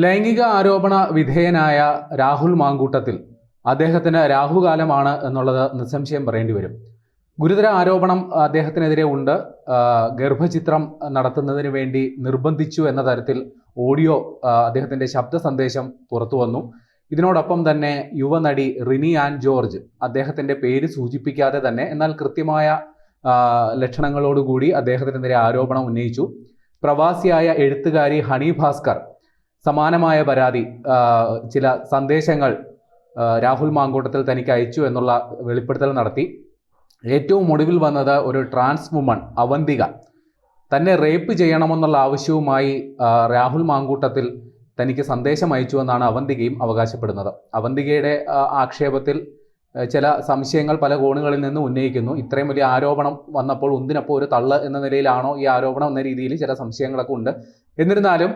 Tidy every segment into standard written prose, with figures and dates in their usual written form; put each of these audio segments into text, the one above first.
ലൈംഗിക ആരോപണ വിധേയനായ രാഹുൽ മാങ്കൂട്ടത്തിൽ അദ്ദേഹത്തിന് രാഹുകാലമാണ് എന്നുള്ളത് നിസ്സംശയം പറയേണ്ടി വരും. ഗുരുതര ആരോപണം അദ്ദേഹത്തിനെതിരെ ഉണ്ട്. ഗർഭചിത്രം നടത്തുന്നതിന് വേണ്ടി നിർബന്ധിച്ചു എന്ന തരത്തിൽ ഓഡിയോ, അദ്ദേഹത്തിൻ്റെ ശബ്ദ സന്ദേശം പുറത്തു വന്നു. ഇതിനോടൊപ്പം തന്നെ യുവനടി റിനി ആൻ ജോർജ് അദ്ദേഹത്തിൻ്റെ പേര് സൂചിപ്പിക്കാതെ തന്നെ എന്നാൽ കൃത്യമായ ലക്ഷണങ്ങളോടുകൂടി അദ്ദേഹത്തിനെതിരെ ആരോപണം ഉന്നയിച്ചു. പ്രവാസിയായ എഴുത്തുകാരി ഹണി ഭാസ്കർ സമാനമായ പരാതി, ചില സന്ദേശങ്ങൾ രാഹുൽ മാങ്കൂട്ടത്തിൽ തനിക്ക് അയച്ചു എന്നുള്ള വെളിപ്പെടുത്തൽ നടത്തി. ഏറ്റവും ഒടുവിൽ വന്നത് ഒരു ട്രാൻസ് വുമൺ അവന്തിക തന്നെ റേപ്പ് ചെയ്യണമെന്നുള്ള ആവശ്യവുമായി രാഹുൽ മാങ്കൂട്ടത്തിൽ തനിക്ക് സന്ദേശം അയച്ചു എന്നാണ് അവന്തികയും അവകാശപ്പെടുന്നത്. അവന്തികയുടെ ആക്ഷേപത്തിൽ ചില സംശയങ്ങൾ പല കോണുകളിൽ നിന്ന് ഉന്നയിക്കുന്നു. ഇത്രയും വലിയ ആരോപണം വന്നപ്പോൾ ഒന്നിനപ്പോൾ ഒരു തള്ള് എന്ന നിലയിലാണോ ഈ ആരോപണം എന്ന രീതിയിൽ ചില സംശയങ്ങളൊക്കെ ഉണ്ട്. എന്നിരുന്നാലും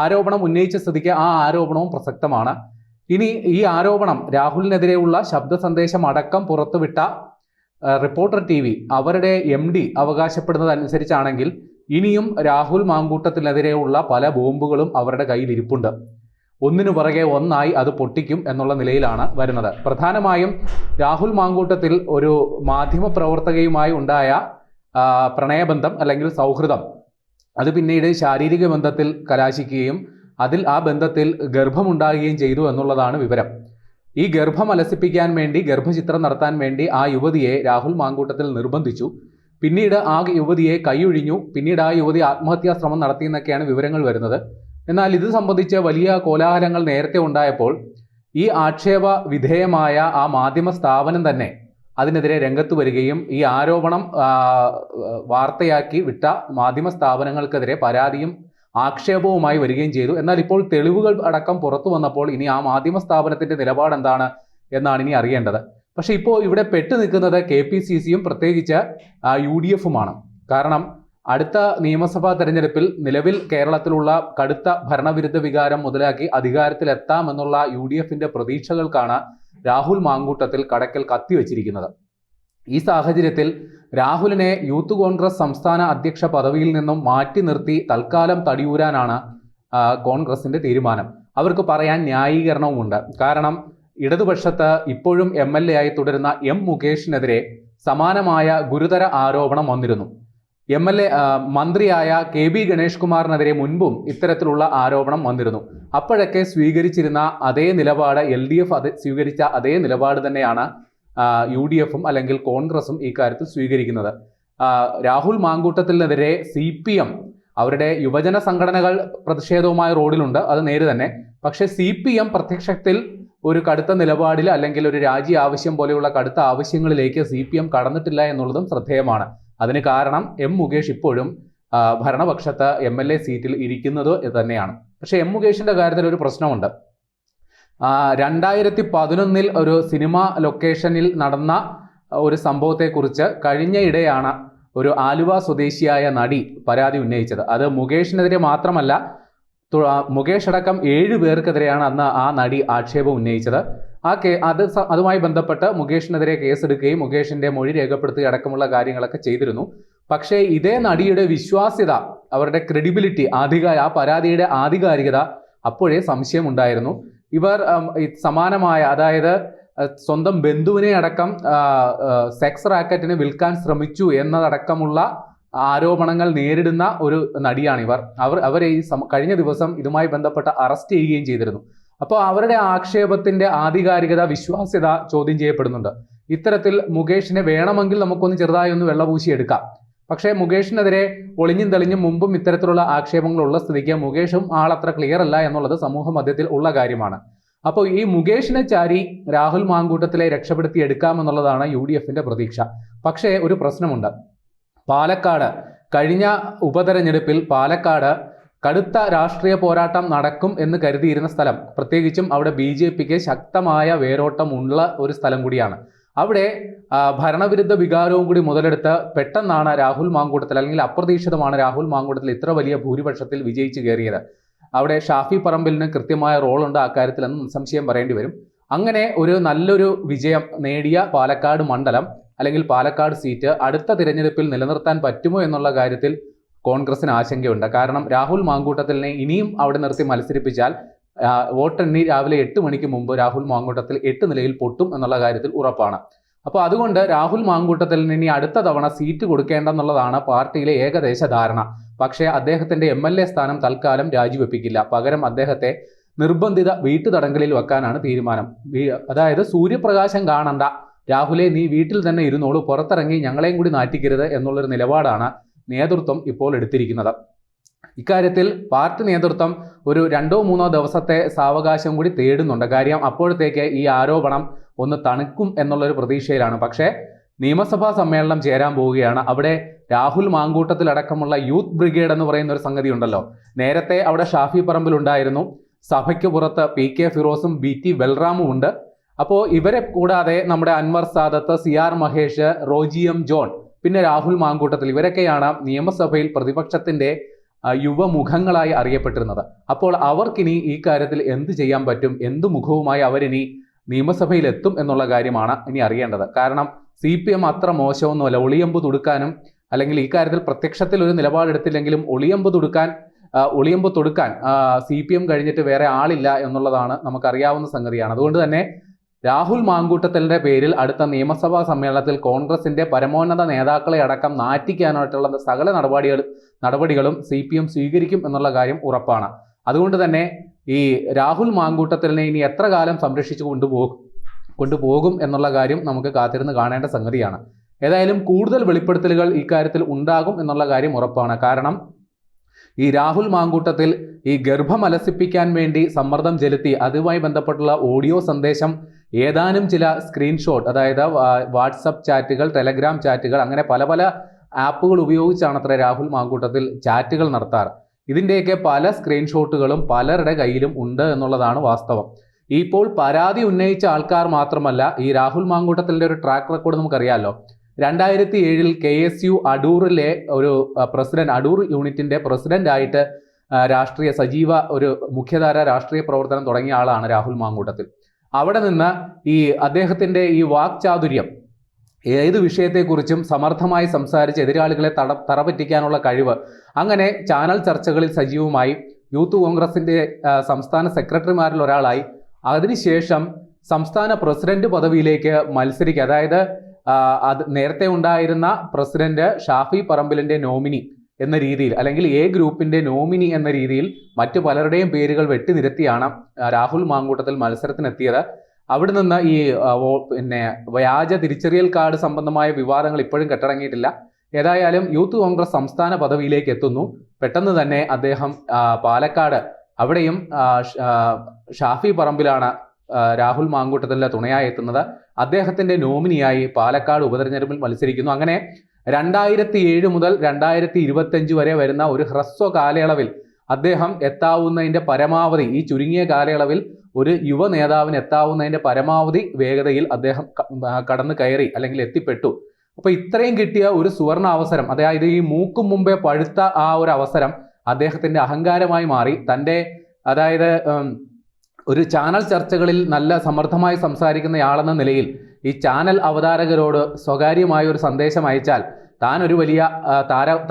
ആരോപണം ഉന്നയിച്ച സ്ഥിതിക്ക് ആ ആരോപണവും പ്രസക്തമാണ്. ഇനി ഈ ആരോപണം രാഹുലിനെതിരെയുള്ള ശബ്ദ സന്ദേശം അടക്കം പുറത്തുവിട്ട റിപ്പോർട്ടർ TV അവരുടെ MD അവകാശപ്പെടുന്നത് അനുസരിച്ചാണെങ്കിൽ ഇനിയും രാഹുൽ മാങ്കൂട്ടത്തിനെതിരെയുള്ള പല ബോംബുകളും അവരുടെ കയ്യിൽ ഇരിപ്പുണ്ട്. ഒന്നിനു പുറകെ ഒന്നായി അത് പൊട്ടിക്കും എന്നുള്ള നിലയിലാണ് വരുന്നത്. പ്രധാനമായും രാഹുൽ മാങ്കൂട്ടത്തിൽ ഒരു മാധ്യമ പ്രവർത്തകയുമായി ഉണ്ടായ പ്രണയബന്ധം അല്ലെങ്കിൽ സൗഹൃദം അത് പിന്നീട് ശാരീരിക ബന്ധത്തിൽ കലാശിക്കുകയും ആ ബന്ധത്തിൽ ഗർഭമുണ്ടാകുകയും ചെയ്തു എന്നുള്ളതാണ് വിവരം. ഈ ഗർഭം അലസിപ്പിക്കാൻ വേണ്ടി, ഗർഭചിത്രം നടത്താൻ വേണ്ടി ആ യുവതിയെ രാഹുൽ മാങ്കൂട്ടത്തിൽ നിർബന്ധിച്ചു. പിന്നീട് ആ യുവതിയെ കൈയൊഴിഞ്ഞു. പിന്നീട് ആ യുവതി ആത്മഹത്യാ ശ്രമം നടത്തിയെന്നൊക്കെയാണ് വിവരങ്ങൾ വരുന്നത്. എന്നാൽ ഇത് സംബന്ധിച്ച് വലിയ കോലാഹലങ്ങൾ നേരത്തെ ഉണ്ടായപ്പോൾ ഈ ആക്ഷേപ വിധേയമായ ആ മാധ്യമ സ്ഥാപനം തന്നെ അതിനെതിരെ രംഗത്ത് വരികയും ഈ ആരോപണം വാർത്തയാക്കി വിട്ട മാധ്യമ സ്ഥാപനങ്ങൾക്കെതിരെ പരാതിയും ആക്ഷേപവുമായി വരികയും ചെയ്തു. എന്നാൽ ഇപ്പോൾ തെളിവുകൾ അടക്കം പുറത്തു വന്നപ്പോൾ ഇനി ആ മാധ്യമ സ്ഥാപനത്തിൻ്റെ നിലപാട് എന്താണ് എന്നാണ് ഇനി അറിയേണ്ടത്. പക്ഷേ ഇപ്പോൾ ഇവിടെ പെട്ടു നിൽക്കുന്നത് KPCCയും പ്രത്യേകിച്ച് UDFുമാണ്. കാരണം അടുത്ത നിയമസഭാ തെരഞ്ഞെടുപ്പിൽ നിലവിൽ കേരളത്തിലുള്ള കടുത്ത ഭരണവിരുദ്ധ വികാരം മുതലാക്കി അധികാരത്തിലെത്താമെന്നുള്ള UDFിൻ്റെ പ്രതീക്ഷകൾക്കാണ് രാഹുൽ മാങ്കൂട്ടത്തിൽ കടക്കൽ കത്തിവെച്ചിരിക്കുന്നത്. ഈ സാഹചര്യത്തിൽ രാഹുലിനെ യൂത്ത് കോൺഗ്രസ് സംസ്ഥാന അധ്യക്ഷ പദവിയിൽ നിന്നും മാറ്റി നിർത്തി തൽക്കാലം തടിയൂരാനാണ് കോൺഗ്രസിന്റെ തീരുമാനം. അവർക്ക് പറയാൻ ന്യായീകരണവുമുണ്ട്. കാരണം ഇടതുപക്ഷത്ത് ഇപ്പോഴും MLA ആയി തുടരുന്ന M മുകേഷിനെതിരെ സമാനമായ ഗുരുതര ആരോപണം വന്നിരുന്നു. മന്ത്രിയായ KB ഗണേഷ് കുമാറിനെതിരെ മുൻപും ഇത്തരത്തിലുള്ള ആരോപണം വന്നിരുന്നു. അപ്പോഴൊക്കെ സ്വീകരിച്ചിരുന്ന അതേ നിലപാട്, LDF സ്വീകരിച്ച അതേ നിലപാട് തന്നെയാണ് UDFും അല്ലെങ്കിൽ കോൺഗ്രസും ഈ കാര്യത്തിൽ സ്വീകരിക്കുന്നത്. രാഹുൽ മാങ്കൂട്ടത്തിനെതിരെ CPM അവരുടെ യുവജന സംഘടനകൾ പ്രതിഷേധവുമായി റോഡിലുണ്ട്, അത് നേര് തന്നെ. പക്ഷേ CPM പ്രത്യക്ഷത്തിൽ ഒരു കടുത്ത നിലപാടിൽ അല്ലെങ്കിൽ ഒരു രാജി ആവശ്യം പോലെയുള്ള കടുത്ത ആവശ്യങ്ങളിലേക്ക് CPM കടന്നിട്ടില്ല എന്നുള്ളതും ശ്രദ്ധേയമാണ്. അതിന് കാരണം M മുകേഷ് ഇപ്പോഴും ഭരണപക്ഷത്ത് MLA സീറ്റിൽ ഇരിക്കുന്നത് തന്നെയാണ്. പക്ഷേ M മുകേഷിന്റെ കാര്യത്തിൽ ഒരു പ്രശ്നമുണ്ട്. 2011 ഒരു സിനിമ ലൊക്കേഷനിൽ നടന്ന ഒരു സംഭവത്തെക്കുറിച്ച് കഴിഞ്ഞയിടെയാണ് ഒരു ആലുവ സ്വദേശിയായ നടി പരാതി ഉന്നയിച്ചത്. അത് മുകേഷിനെതിരെ മാത്രമല്ല, മുകേഷ് അടക്കം 7 പേർക്കെതിരെയാണ് അന്ന് ആ നടി ആക്ഷേപം ഉന്നയിച്ചത്. അതുമായി ബന്ധപ്പെട്ട് മുകേഷിനെതിരെ കേസെടുക്കുകയും മുകേഷിന്റെ മൊഴി രേഖപ്പെടുത്തുകയും അടക്കമുള്ള കാര്യങ്ങളൊക്കെ ചെയ്തിരുന്നു. പക്ഷേ ഇതേ നടിയുടെ വിശ്വാസ്യത, അവരുടെ ക്രെഡിബിലിറ്റി, ആ പരാതിയുടെ ആധികാരികത അപ്പോഴേ സംശയമുണ്ടായിരുന്നു. ഇവർ സമാനമായ, അതായത് സ്വന്തം ബന്ധുവിനെ അടക്കം സെക്സ് റാക്കറ്റിന് വിൽക്കാൻ ശ്രമിച്ചു എന്നതടക്കമുള്ള ആരോപണങ്ങൾ നേരിടുന്ന ഒരു നടിയാണ് ഇവർ. അവരെ കഴിഞ്ഞ ദിവസം ഇതുമായി ബന്ധപ്പെട്ട് അറസ്റ്റ് ചെയ്യുകയും ചെയ്തിരുന്നു. അപ്പോൾ അവരുടെ ആക്ഷേപത്തിന്റെ ആധികാരികത, വിശ്വാസ്യത ചോദ്യം ചെയ്യപ്പെടുന്നുണ്ട്. ഇത്തരത്തിൽ മുകേഷിനെ വേണമെങ്കിൽ നമുക്കൊന്ന് ചെറുതായി ഒന്ന് വെള്ളപൂശിയെടുക്കാം. പക്ഷേ മുകേഷിനെതിരെ ഒളിഞ്ഞും തെളിഞ്ഞും മുമ്പും ഇത്തരത്തിലുള്ള ആക്ഷേപങ്ങളുള്ള സ്ഥിതിക്ക് മുകേഷും ആളത്ര ക്ലിയർ അല്ല എന്നുള്ളത് സമൂഹ മധ്യത്തിൽ ഉള്ള കാര്യമാണ്. അപ്പോൾ ഈ മുകേഷിനെ ചാരി രാഹുൽ മാങ്കൂട്ടത്തിലെ രക്ഷപ്പെടുത്തി എടുക്കാമെന്നുള്ളതാണ് UDFിന്റെ പ്രതീക്ഷ. പക്ഷേ ഒരു പ്രശ്നമുണ്ട്. പാലക്കാട് കഴിഞ്ഞ ഉപതെരഞ്ഞെടുപ്പിൽ പാലക്കാട് കടുത്ത രാഷ്ട്രീയ പോരാട്ടം നടക്കും എന്ന് കരുതിയിരുന്ന സ്ഥലം, പ്രത്യേകിച്ചും അവിടെ BJPക്ക് ശക്തമായ വേരോട്ടമുള്ള ഒരു സ്ഥലം കൂടിയാണ്. അവിടെ ഭരണവിരുദ്ധ വികാരവും കൂടി മുതലെടുത്ത് പെട്ടെന്നാണ് രാഹുൽ മാങ്കൂട്ടത്തിൽ, അല്ലെങ്കിൽ അപ്രതീക്ഷിതമാണ് രാഹുൽ മാങ്കൂട്ടത്തിൽ ഇത്ര വലിയ ഭൂരിപക്ഷത്തിൽ വിജയിച്ചു കയറിയത്. അവിടെ ഷാഫി പറമ്പിലിന് കൃത്യമായ റോളുണ്ട് അക്കാര്യത്തിൽ എന്ന് നിസ്സംശയം പറയേണ്ടി വരും. അങ്ങനെ ഒരു നല്ലൊരു വിജയം നേടിയ പാലക്കാട് മണ്ഡലം അല്ലെങ്കിൽ പാലക്കാട് സീറ്റ് അടുത്ത തിരഞ്ഞെടുപ്പിൽ നിലനിർത്താൻ പറ്റുമോ എന്നുള്ള കാര്യത്തിൽ കോൺഗ്രസിന് ആശങ്കയുണ്ട്. കാരണം രാഹുൽ മാങ്കൂട്ടത്തിലിനെ ഇനിയും അവിടെ നിർത്തി മത്സരിപ്പിച്ചാൽ വോട്ടെണ്ണി രാവിലെ 8 മണിക്ക് മുമ്പ് രാഹുൽ മാങ്കൂട്ടത്തിൽ 8 നിലയിൽ പൊട്ടും എന്നുള്ള കാര്യത്തിൽ ഉറപ്പാണ്. അപ്പോൾ അതുകൊണ്ട് രാഹുൽ മാങ്കൂട്ടത്തിന് ഇനി അടുത്ത തവണ സീറ്റ് കൊടുക്കേണ്ടെന്നുള്ളതാണ് പാർട്ടിയിലെ ഏകദേശ ധാരണ. പക്ഷേ അദ്ദേഹത്തിന്റെ MLA സ്ഥാനം തൽക്കാലം രാജിവെപ്പിക്കില്ല. പകരം അദ്ദേഹത്തെ നിർബന്ധിത വീട്ടുതടങ്കലിൽ വെക്കാനാണ് തീരുമാനം. അതായത് സൂര്യപ്രകാശം കാണണ്ട, രാഹുലെ നീ വീട്ടിൽ തന്നെ ഇരുന്നോളൂ, പുറത്തിറങ്ങി ഞങ്ങളെയും കൂടി നാറ്റിക്കരുത് എന്നുള്ളൊരു നിലപാടാണ് നേതൃത്വം ഇപ്പോൾ എടുത്തിരിക്കുന്നത്. ഇക്കാര്യത്തിൽ പാർട്ടി നേതൃത്വം ഒരു 2-3 ദിവസത്തെ സാവകാശം കൂടി തേടുന്നുണ്ട്. കാര്യം അപ്പോഴത്തേക്ക് ഈ ആരോപണം ഒന്ന് തണുക്കും എന്നുള്ളൊരു പ്രതീക്ഷയിലാണ്. പക്ഷേ നിയമസഭാ സമ്മേളനം ചേരാൻ പോവുകയാണ്. അവിടെ രാഹുൽ മാങ്കൂട്ടത്തിലടക്കമുള്ള യൂത്ത് ബ്രിഗേഡ് എന്ന് പറയുന്ന ഒരു സംഗതി ഉണ്ടല്ലോ. നേരത്തെ അവിടെ ഷാഫി പറമ്പിൽ ഉണ്ടായിരുന്നു. സഭയ്ക്ക് പുറത്ത് PK ഫിറോസും BT ബൽറാമും ഉണ്ട്. അപ്പോൾ ഇവരെ കൂടാതെ നമ്മുടെ Anwar Sadath, CR Mahesh, Roji M John, പിന്നെ രാഹുൽ മാങ്കൂട്ടത്തിൽ, ഇവരൊക്കെയാണ് നിയമസഭയിൽ പ്രതിപക്ഷത്തിന്റെ യുവമുഖങ്ങളായി അറിയപ്പെട്ടിരുന്നത്. അപ്പോൾ അവർക്കിനി ഈ കാര്യത്തിൽ എന്ത് ചെയ്യാൻ പറ്റും, എന്ത് മുഖവുമായി അവരിനി നിയമസഭയിൽ എത്തും എന്നുള്ള കാര്യമാണ് ഇനി അറിയേണ്ടത്. കാരണം CPM അത്ര മോശമൊന്നുമല്ല. ഒളിയമ്പ് തുടുക്കാനും അല്ലെങ്കിൽ ഈ കാര്യത്തിൽ പ്രത്യക്ഷത്തിൽ ഒരു നിലപാടെടുത്തില്ലെങ്കിലും ഒളിയമ്പ് തൊടുക്കാൻ CPM കഴിഞ്ഞിട്ട് വേറെ ആളില്ല എന്നുള്ളതാണ് നമുക്കറിയാവുന്ന സംഗതിയാണ്. അതുകൊണ്ട് തന്നെ രാഹുൽ മാങ്കൂട്ടത്തലിന്റെ പേരിൽ അടുത്ത നിയമസഭാ സമ്മേളനത്തിൽ കോൺഗ്രസിന്റെ പരമോന്നത നേതാക്കളെ അടക്കം നാറ്റിക്കാനായിട്ടുള്ള സകല നടപടികളും CPM സ്വീകരിക്കും എന്നുള്ള കാര്യം ഉറപ്പാണ്. അതുകൊണ്ട് തന്നെ ഈ രാഹുൽ മാങ്കൂട്ടത്തലിനെ ഇനി എത്ര കാലം സംരക്ഷിച്ചു കൊണ്ടുപോകും എന്നുള്ള കാര്യം നമുക്ക് കാത്തിരുന്ന് കാണേണ്ട സംഗതിയാണ്. ഏതായാലും കൂടുതൽ വെളിപ്പെടുത്തലുകൾ ഇക്കാര്യത്തിൽ ഉണ്ടാകും എന്നുള്ള കാര്യം ഉറപ്പാണ്. കാരണം ഈ രാഹുൽ മാങ്കൂട്ടത്തിൽ ഈ ഗർഭം അലസിപ്പിക്കാൻ വേണ്ടി സമ്മർദ്ദം ചെലുത്തി അതുമായി ബന്ധപ്പെട്ടുള്ള ഓഡിയോ സന്ദേശം ഏതാനും ചില സ്ക്രീൻഷോട്ട്, അതായത് വാട്സപ്പ് ചാറ്റുകൾ, ടെലഗ്രാം ചാറ്റുകൾ, അങ്ങനെ പല പല ആപ്പുകൾ ഉപയോഗിച്ചാണ് അത്ര രാഹുൽ മാങ്കൂട്ടത്തിൽ ചാറ്റുകൾ നടത്താറ്. ഇതിൻ്റെയൊക്കെ പല സ്ക്രീൻഷോട്ടുകളും പലരുടെ കയ്യിലും ഉണ്ട് എന്നുള്ളതാണ് വാസ്തവം. ഇപ്പോൾ പരാതി ഉന്നയിച്ച ആൾക്കാർ മാത്രമല്ല, ഈ രാഹുൽ മാങ്കൂട്ടത്തിൻ്റെ ഒരു ട്രാക്ക് റെക്കോർഡ് നമുക്കറിയാമല്ലോ. 2007 KSU അടൂറിലെ ഒരു പ്രസിഡന്റ്, അടൂർ യൂണിറ്റിന്റെ പ്രസിഡന്റ് ആയിട്ട് രാഷ്ട്രീയ സജീവ ഒരു മുഖ്യധാര രാഷ്ട്രീയ പ്രവർത്തനം തുടങ്ങിയ ആളാണ് രാഹുൽ മാങ്കൂട്ടത്തിൽ. അവിടെ നിന്ന് ഈ അദ്ദേഹത്തിന്റെ ഈ വാക്ചാതുര്യം, ഏത് വിഷയത്തെക്കുറിച്ചും സമർത്ഥമായി സംസാരിച്ച് എതിരാളികളെ തറപറ്റിക്കാനുള്ള കഴിവ്, അങ്ങനെ ചാനൽ ചർച്ചകളിൽ സജീവമായി യൂത്ത് കോൺഗ്രസിന്റെ സംസ്ഥാന സെക്രട്ടറിമാരിൽ ഒരാളായി, അതിനുശേഷം സംസ്ഥാന പ്രസിഡന്റ് പദവിയിലേക്ക് മത്സരിക്കുക. അതായത് അത് നേരത്തെ ഉണ്ടായിരുന്ന പ്രസിഡന്റ് ഷാഫി പറമ്പിലിന്റെ നോമിനി എന്ന രീതിയിൽ, അല്ലെങ്കിൽ A ഗ്രൂപ്പിന്റെ നോമിനി എന്ന രീതിയിൽ മറ്റു പലരുടെയും പേരുകൾ വെട്ടിനിരത്തിയാണ് രാഹുൽ മാങ്കൂട്ടത്തിൽ മത്സരത്തിനെത്തിയത്. അവിടെ നിന്ന് ഈ വ്യാജ തിരിച്ചറിയൽ കാർഡ് സംബന്ധമായ വിവാദങ്ങൾ ഇപ്പോഴും കെട്ടടങ്ങിയിട്ടില്ല. ഏതായാലും യൂത്ത് കോൺഗ്രസ് സംസ്ഥാന പദവിയിലേക്ക് എത്തുന്നു. പെട്ടെന്ന് തന്നെ അദ്ദേഹം പാലക്കാട്, അവിടെയും ഷാഫി പറമ്പിലാണ് രാഹുൽ മാങ്കൂട്ടത്തിലെ തുണയായി എത്തുന്നത്. അദ്ദേഹത്തിന്റെ നോമിനിയായി പാലക്കാട് ഉപതെരഞ്ഞെടുപ്പിൽ മത്സരിക്കുന്നു. അങ്ങനെ 2007 മുതൽ 2025 വരെ വരുന്ന ഒരു ഹ്രസ്വ കാലയളവിൽ അദ്ദേഹം എത്താവുന്നതിന്റെ പരമാവധി, ഈ ചുരുങ്ങിയ കാലയളവിൽ ഒരു യുവ നേതാവിന് എത്താവുന്നതിന്റെ പരമാവധി വേഗതയിൽ അദ്ദേഹം കടന്നു കയറി അല്ലെങ്കിൽ എത്തിപ്പെട്ടു. അപ്പൊ ഇത്രയും കിട്ടിയ ഒരു സുവർണ അവസരം, അതായത് ഈ മൂക്കും മുമ്പേ പഴുത്ത ആ ഒരു അവസരം അദ്ദേഹത്തിന്റെ അഹങ്കാരമായി മാറി. തൻ്റെ അതായത് ഒരു ചാനൽ ചർച്ചകളിൽ നല്ല സമർത്ഥമായി സംസാരിക്കുന്നയാളെന്ന നിലയിൽ ഈ ചാനൽ അവതാരകരോട് സ്വകാര്യമായ ഒരു സന്ദേശം അയച്ചാൽ, താൻ ഒരു വലിയ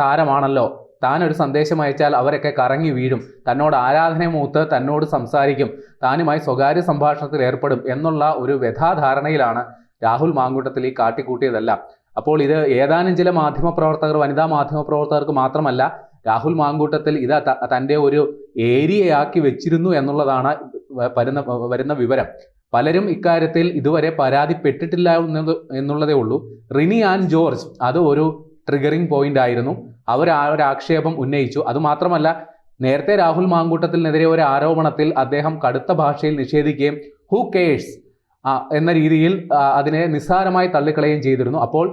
താരമാണല്ലോ, താൻ ഒരു സന്ദേശം അയച്ചാൽ അവരൊക്കെ കറങ്ങി വീഴും, തന്നോട് ആരാധന മൂത്ത് തന്നോട് സംസാരിക്കും, താനുമായി സ്വകാര്യ സംഭാഷണത്തിൽ ഏർപ്പെടും എന്നുള്ള ഒരു വ്യഥാധാരണയിലാണ് രാഹുൽ മാങ്കൂട്ടത്തിൽ ഈ കാട്ടിക്കൂട്ടിയതല്ല. അപ്പോൾ ഇത് ഏതാനും ചില മാധ്യമപ്രവർത്തകർ, വനിതാ മാധ്യമപ്രവർത്തകർക്ക് മാത്രമല്ല, രാഹുൽ മാങ്കൂട്ടത്തിൽ ഇത് തൻ്റെ ഒരു ഏരിയയാക്കി വെച്ചിരുന്നു എന്നുള്ളതാണ് വരുന്ന വിവരം. പലരും ഇക്കാര്യത്തിൽ ഇതുവരെ പരാതിപ്പെട്ടിട്ടില്ല എന്നുള്ളതേ ഉള്ളൂ. റിനി ആൻ ജോർജ് അത് ഒരു ട്രിഗറിംഗ് പോയിന്റ് ആയിരുന്നു. അവർ ആ ഒരു ആക്ഷേപം ഉന്നയിച്ചു. അതുമാത്രമല്ല, നേരത്തെ രാഹുൽ മാങ്കൂട്ടത്തിനെതിരെ ഒരു ആരോപണത്തിൽ അദ്ദേഹം കടുത്ത ഭാഷയിൽ നിഷേധിക്കുകയും ഹൂ കെയേഴ്സ് എന്ന രീതിയിൽ അതിനെ നിസ്സാരമായി തള്ളിക്കളയുകയും ചെയ്തിരുന്നു. അപ്പോൾ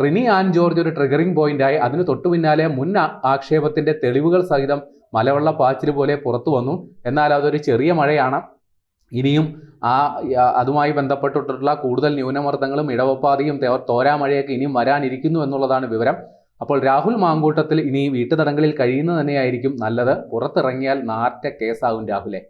റിനി ആൻ ജോർജ് ഒരു ട്രിഗറിംഗ് പോയിന്റായി. അതിന് തൊട്ടു പിന്നാലെ മുൻ ആക്ഷേപത്തിന്റെ തെളിവുകൾ സഹിതം മലവെള്ള പാച്ചിൽ പോലെ പുറത്തു വന്നു. എന്നാൽ അതൊരു ചെറിയ മഴയാണ്. ഇനിയും അതുമായി ബന്ധപ്പെട്ടിട്ടുള്ള കൂടുതൽ ന്യൂനമർദ്ദങ്ങളും ഇടവപ്പാതിയും തോരാമഴയൊക്കെ ഇനിയും വരാനിരിക്കുന്നു എന്നുള്ളതാണ് വിവരം. അപ്പോൾ രാഹുൽ മാങ്കൂട്ടത്തിൽ ഇനി വീട്ടുതടങ്കലിൽ കഴിയുന്നത് തന്നെയായിരിക്കും നല്ലത്. പുറത്തിറങ്ങിയാൽ നാറ്റ കേസാകും രാഹുലെ.